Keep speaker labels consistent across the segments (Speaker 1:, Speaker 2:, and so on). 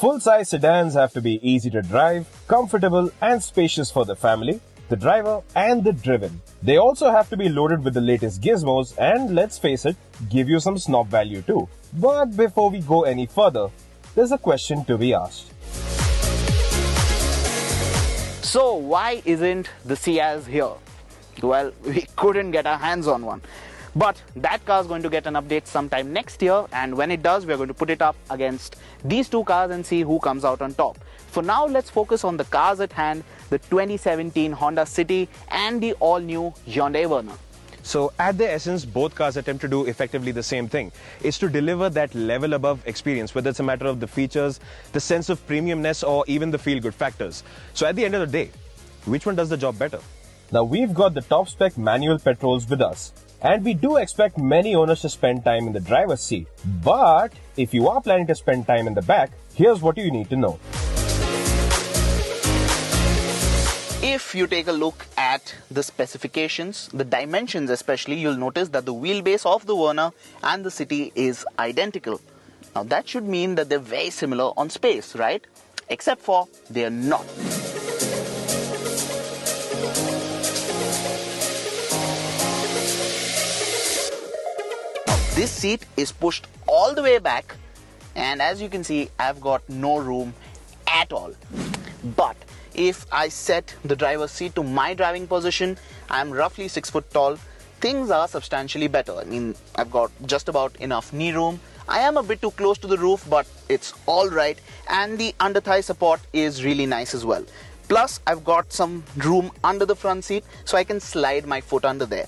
Speaker 1: Full-size sedans have to be easy to drive, comfortable and spacious for the family, the driver and the driven. They also have to be loaded with the latest gizmos and, let's face it, give you some snob value too. But before we go any further, there's a question to be asked.
Speaker 2: So why isn't the Ciaz here? Well, we couldn't get our hands on one. But that car is going to get an update sometime next year, and when it does, we're going to put it up against these two cars and see who comes out on top. For now, let's focus on the cars at hand, the 2017 Honda City and the all-new Hyundai Verna.
Speaker 1: So at their essence, both cars attempt to do effectively the same thing. It's to deliver that level above experience, whether it's a matter of the features, the sense of premiumness, or even the feel-good factors. So at the end of the day, which one does the job better? Now we've got the top spec manual petrols with us. And we do expect many owners to spend time in the driver's seat. But if you are planning to spend time in the back, here's what you need to know.
Speaker 2: If you take a look at the specifications, the dimensions especially, you'll notice that the wheelbase of the Verna and the City is identical. Now that should mean that they're very similar on space, right? Except for they're not. This seat is pushed all the way back, and as you can see, I've got no room at all. But if I set the driver's seat to my driving position, I'm roughly 6 foot tall, things are substantially better. I mean, I've got just about enough knee room. I am a bit too close to the roof, but it's alright, and the under thigh support is really nice as well. Plus, I've got some room under the front seat, so I can slide my foot under there.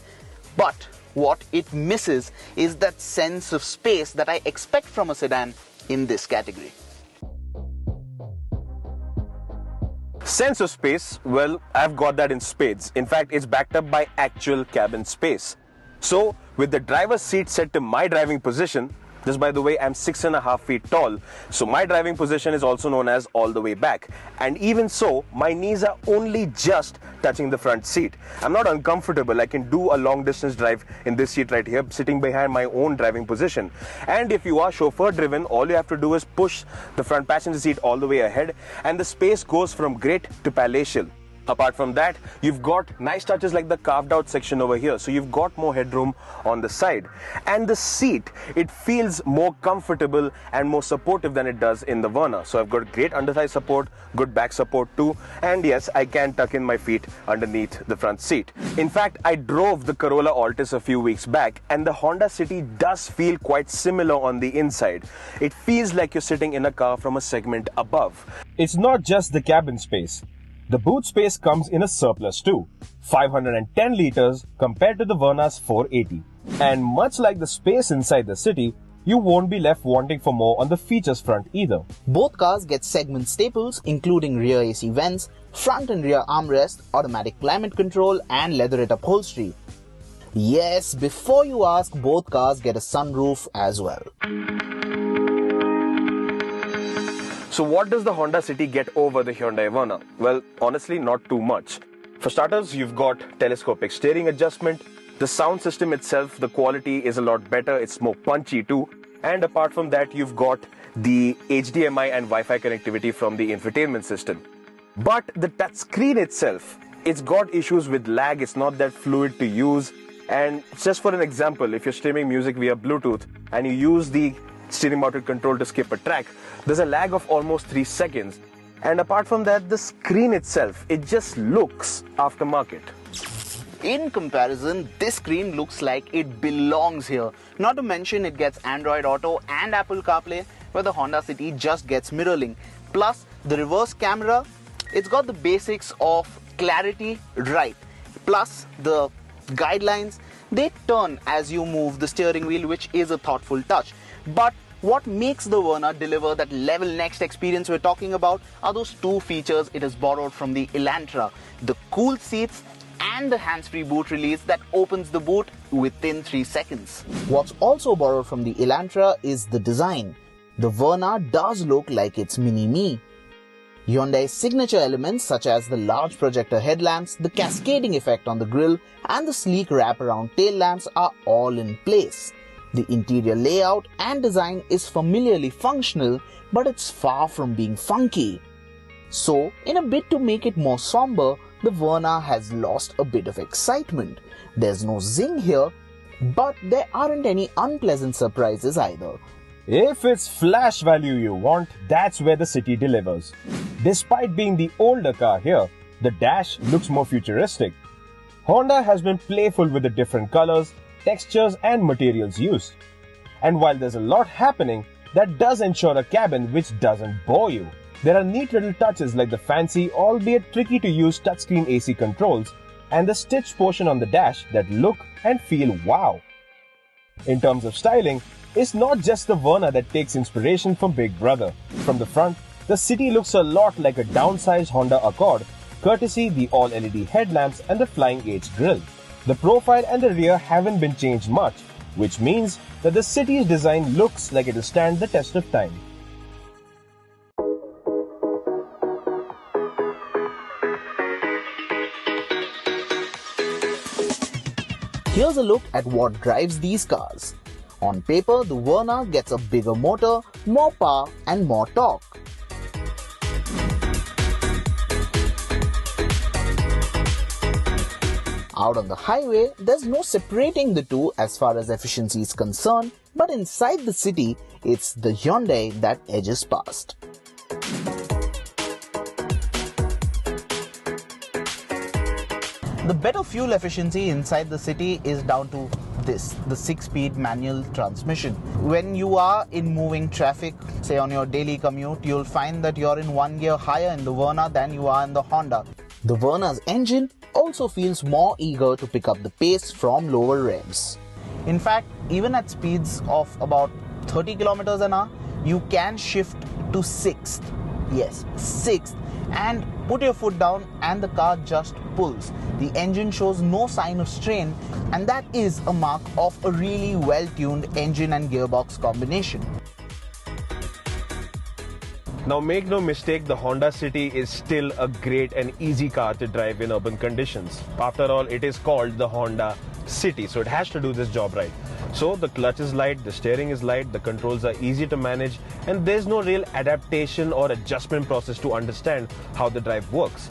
Speaker 2: But what it misses is that sense of space that I expect from a sedan in this category.
Speaker 1: Sense of space, well, I've got that in spades. In fact, it's backed up by actual cabin space. So, with the driver's seat set to my driving position, just by the way, I'm 6.5 feet tall, so my driving position is also known as all the way back. And even so, my knees are only just touching the front seat. I'm not uncomfortable. I can do a long distance drive in this seat right here, sitting behind my own driving position. And if you are chauffeur driven, all you have to do is push the front passenger seat all the way ahead, and the space goes from great to palatial. Apart from that, you've got nice touches like the carved out section over here, so you've got more headroom on the side. And the seat, it feels more comfortable and more supportive than it does in the Verna. So I've got great under thigh support, good back support too, and yes, I can tuck in my feet underneath the front seat. In fact, I drove the Corolla Altis a few weeks back, and the Honda City does feel quite similar on the inside. It feels like you're sitting in a car from a segment above. It's not just the cabin space. The boot space comes in a surplus too, 510 liters compared to the Verna's 480. And much like the space inside the City, you won't be left wanting for more on the features front either.
Speaker 2: Both cars get segment staples including rear AC vents, front and rear armrest, automatic climate control and leatherette upholstery. Yes, before you ask, both cars get a sunroof as well.
Speaker 1: So what does the Honda City get over the Hyundai Verna? Well, honestly, not too much. For starters, you've got telescopic steering adjustment. The sound system itself, the quality is a lot better. It's more punchy too. And apart from that, you've got the HDMI and Wi-Fi connectivity from the infotainment system. But the touchscreen itself, it's got issues with lag. It's not that fluid to use. And just for an example, if you're streaming music via Bluetooth and you use the steering mounted control to skip a track, there's a lag of almost 3 seconds. And apart from that, the screen itself, it just looks aftermarket.
Speaker 2: In comparison, this screen looks like it belongs here. Not to mention it gets Android Auto and Apple CarPlay, where the Honda City just gets mirroring. Plus, the reverse camera, it's got the basics of clarity right. Plus, the guidelines, they turn as you move the steering wheel, which is a thoughtful touch. But what makes the Verna deliver that level next experience we're talking about are those two features it has borrowed from the Elantra, the cool seats and the hands-free boot release that opens the boot within 3 seconds. What's also borrowed from the Elantra is the design. The Verna does look like it's mini-me. Hyundai's signature elements such as the large projector headlamps, the cascading effect on the grille and the sleek wraparound tail lamps are all in place. The interior layout and design is familiarly functional, but it's far from being funky. So, in a bid to make it more somber, the Verna has lost a bit of excitement. There's no zing here, but there aren't any unpleasant surprises either.
Speaker 1: If it's flash value you want, that's where the City delivers. Despite being the older car here, the dash looks more futuristic. Honda has been playful with the different colors, textures and materials used. And while there's a lot happening, that does ensure a cabin which doesn't bore you. There are neat little touches like the fancy, albeit tricky to use touchscreen AC controls and the stitched portion on the dash that look and feel wow. In terms of styling, it's not just the Verna that takes inspiration from Big Brother. From the front, the City looks a lot like a downsized Honda Accord, courtesy the all-LED headlamps and the Flying H grille. The profile and the rear haven't been changed much, which means that the City's design looks like it will stand the test of time.
Speaker 2: Here's a look at what drives these cars. On paper, the Verna gets a bigger motor, more power and more torque. Out on the highway, there's no separating the two as far as efficiency is concerned, but inside the city, it's the Hyundai that edges past. The better fuel efficiency inside the city is down to this, the 6-speed manual transmission. When you are in moving traffic, say on your daily commute, you'll find that you're in one gear higher in the Verna than you are in the Honda. The Verna's engine also feels more eager to pick up the pace from lower revs. In fact, even at speeds of about 30 kilometers an hour, you can shift to 6th. Yes, 6th. And put your foot down and the car just pulls. The engine shows no sign of strain, and that is a mark of a really well-tuned engine and gearbox combination.
Speaker 1: Now make no mistake, the Honda City is still a great and easy car to drive in urban conditions. After all, it is called the Honda City, so it has to do this job right. So the clutch is light, the steering is light, the controls are easy to manage, and there's no real adaptation or adjustment process to understand how the drive works.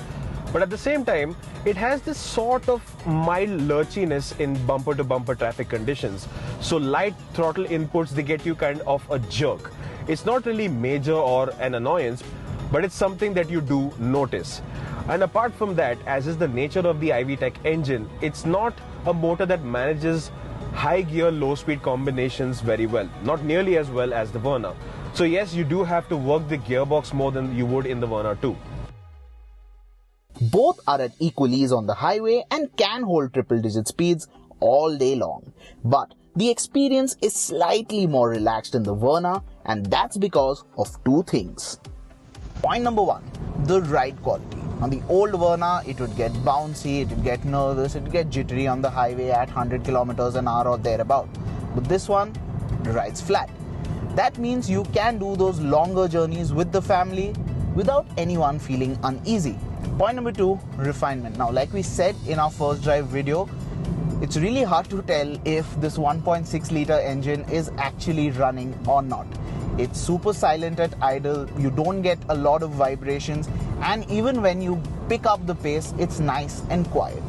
Speaker 1: But at the same time, it has this sort of mild lurchiness in bumper-to-bumper traffic conditions. So light throttle inputs, they get you kind of a jerk. It's not really major or an annoyance, but it's something that you do notice. And apart from that, as is the nature of the iVTEC engine, it's not a motor that manages high gear, low speed combinations very well. Not nearly as well as the Verna. So yes, you do have to work the gearbox more than you would in the Verna too.
Speaker 2: Both are at equal ease on the highway and can hold triple-digit speeds all day long. But the experience is slightly more relaxed in the Verna, and that's because of two things. Point number one, the ride quality. On the old Verna, it would get bouncy, it would get nervous, it would get jittery on the highway at 100 kilometers an hour or thereabout. But this one rides flat. That means you can do those longer journeys with the family without anyone feeling uneasy. Point number two, refinement. Now, like we said in our first drive video, it's really hard to tell if this 1.6 liter engine is actually running or not. It's super silent at idle, you don't get a lot of vibrations, and even when you pick up the pace, it's nice and quiet.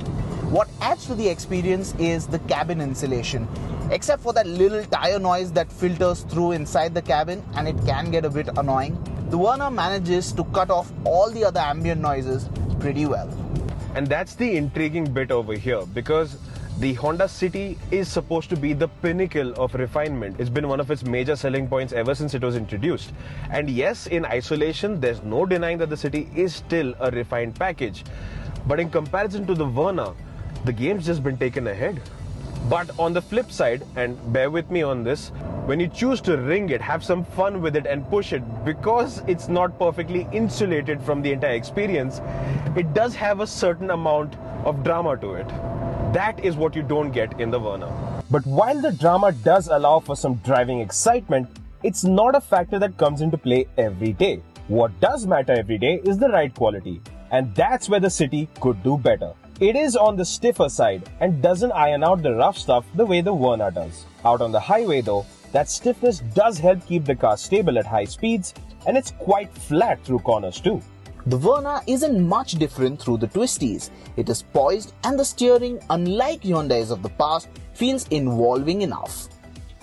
Speaker 2: What adds to the experience is the cabin insulation. Except for that little tire noise that filters through inside the cabin, and it can get a bit annoying, the Verna manages to cut off all the other ambient noises pretty well.
Speaker 1: And that's the intriguing bit over here, because the Honda City is supposed to be the pinnacle of refinement. It's been one of its major selling points ever since it was introduced. And yes, in isolation, there's no denying that the City is still a refined package. But in comparison to the Verna, the game's just been taken ahead. But on the flip side, and bear with me on this, when you choose to ring it, have some fun with it and push it, because it's not perfectly insulated from the entire experience, it does have a certain amount of drama to it. That is what you don't get in the Verna. But while the drama does allow for some driving excitement, it's not a factor that comes into play every day. What does matter every day is the ride quality, and that's where the City could do better. It is on the stiffer side and doesn't iron out the rough stuff the way the Verna does. Out on the highway though, that stiffness does help keep the car stable at high speeds, and it's quite flat through corners too.
Speaker 2: The Verna isn't much different through the twisties. It is poised and the steering, unlike Hyundais of the past, feels involving enough.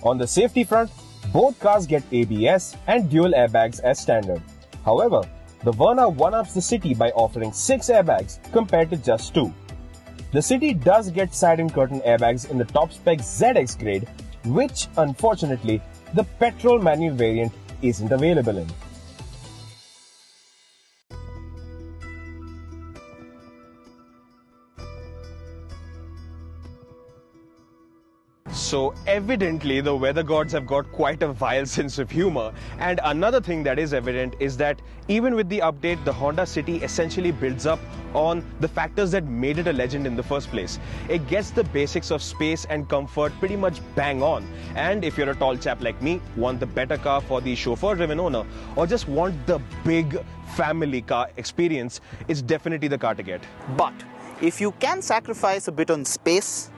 Speaker 1: On the safety front, both cars get ABS and dual airbags as standard. However, the Verna one-ups the City by offering 6 airbags compared to just 2. The City does get side and curtain airbags in the top spec ZX grade, which unfortunately the petrol manual variant isn't available in. So evidently the weather gods have got quite a vile sense of humor, and another thing that is evident is that even with the update, the Honda City essentially builds up on the factors that made it a legend in the first place. It gets the basics of space and comfort pretty much bang on, and if you're a tall chap like me, want the better car for the chauffeur-driven owner, or just want the big family car experience, it's definitely the car to get.
Speaker 2: But if you can sacrifice a bit on space,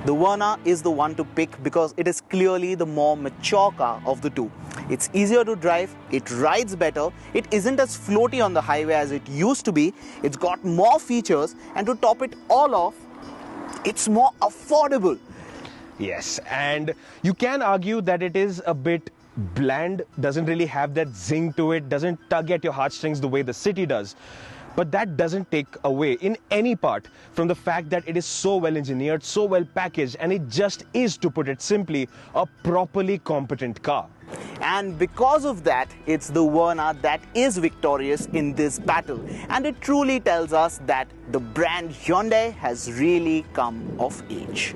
Speaker 2: the Verna is the one to pick because it is clearly the more mature car of the two. It's easier to drive, it rides better, it isn't as floaty on the highway as it used to be, it's got more features, and to top it all off, it's more affordable.
Speaker 1: Yes, and you can argue that it is a bit bland, doesn't really have that zing to it, doesn't tug at your heartstrings the way the City does. But that doesn't take away in any part from the fact that it is so well engineered, so well packaged, and it just is, to put it simply, a properly competent car.
Speaker 2: And because of that, it's the Verna that is victorious in this battle. And it truly tells us that the brand Hyundai has really come of age.